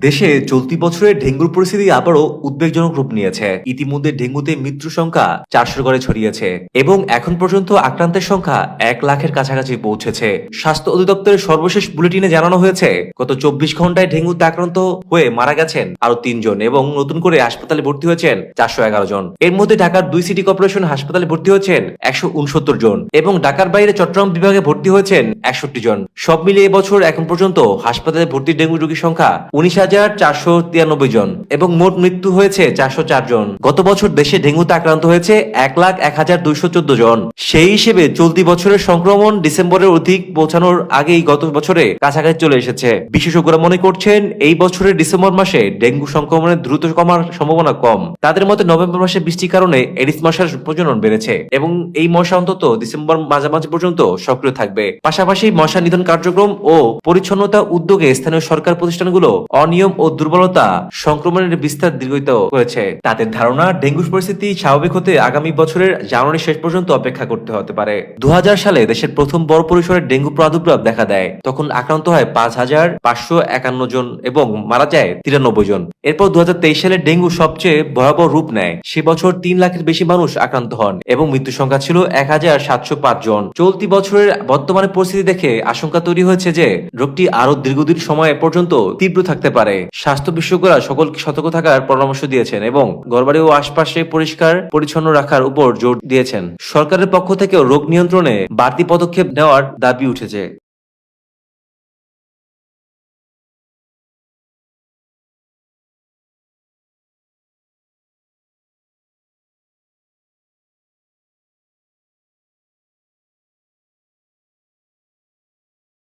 দেশে চলতি বছরে ডেঙ্গুর পরিস্থিতি আবারও উদ্বেগজনক রূপ নিয়েছে। ইতিমধ্যে ডেঙ্গুতে মৃত্যুর সংখ্যা 400 করে ছড়িয়েছে এবং এখন পর্যন্ত আক্রান্তের সংখ্যা 1 লাখের কাছাকাছি পৌঁছেছে। স্বাস্থ্য অধিদপ্তরের সর্বশেষ বুলেটিনে জানানো হয়েছে, গত 24 ঘন্টায় ডেঙ্গুতে আক্রান্ত হয়ে মারা গেছেন আরো 3 জন এবং নতুন করে হাসপাতালে ভর্তি হয়েছেন 411 জন। এর মধ্যে ঢাকার 2 সিটি কর্পোরেশন হাসপাতালে ভর্তি হয়েছেন 169 জন এবং ঢাকার বাইরে চট্টগ্রাম বিভাগে ভর্তি হয়েছেন 61 জন। সব মিলিয়ে এবছর এখন পর্যন্ত হাসপাতালে ভর্তি ডেঙ্গু রোগীর সংখ্যা 19,493 জন এবং মোট মৃত্যু হয়েছে 404 জন। গত বছর দেশে ডেঙ্গুতে আক্রান্ত হয়েছে 1,01,214 জন। সেই হিসেবে চলতি বছরের সংক্রমণ ডিসেম্বরের অধিক পৌঁছানোর আগেই গত বছরে কাছাকাছি চলে এসেছে। বিশেষজ্ঞরা মনে করছেন এই বছরের ডিসেম্বর মাসে ডেঙ্গু সংক্রমণের দ্রুত কমার সম্ভাবনা কম। তাদের মতে নভেম্বর মাসে বৃষ্টির কারণে এডিস মশার প্রজনন বেড়েছে এবং এই মশা অন্তত ডিসেম্বর মাঝামাঝি পর্যন্ত সক্রিয় থাকবে। পাশাপাশি মশা নিধন কার্যক্রম ও পরিচ্ছন্নতা উদ্যোগে স্থানীয় সরকার প্রতিষ্ঠানগুলো অনিয়ম ও দুর্বলতা সংক্রমণের বিস্তার দীর্ঘায়িত করেছে। তাদের ধারণা ডেঙ্গুর পরিস্থিতি স্বাভাবিক হতে আগামী বছরের জানুয়ারি শেষ পর্যন্ত অপেক্ষা করতে হতে পারে। 2000 সালে দেশের প্রথম বড় পরিসরের ডেঙ্গু প্রাদুর্ভাব দেখা দেয়। তখন আক্রান্ত হয় 5,551 জন এবং মারা যায় 93 জন। এরপর 2023 সালে ডেঙ্গু সবচেয়ে ভয়াবহ রূপ নেয়। সে বছর 3 লাখের বেশি মানুষ আক্রান্ত হন এবং মৃত্যু সংখ্যা ছিল 1,705 জন। চলতি বছরের বর্তমানে পরিস্থিতি দেখে আশঙ্কা তৈরি হয়েছে যে রোগটি আরো দীর্ঘদিন সময় পর্যন্ত তীব্র থাকতে পারে। স্বাস্থ্য বিশেষজ্ঞরা সকলকে সতর্ক থাকার পরামর্শ দিয়েছেন এবং ঘরবাড়ি ও আশপাশে পরিষ্কার পরিচ্ছন্ন রাখার উপর জোর দিয়েছেন। সরকারের পক্ষ থেকেও রোগ নিয়ন্ত্রণে বাড়তি পদক্ষেপ নেওয়ার দাবি উঠেছে।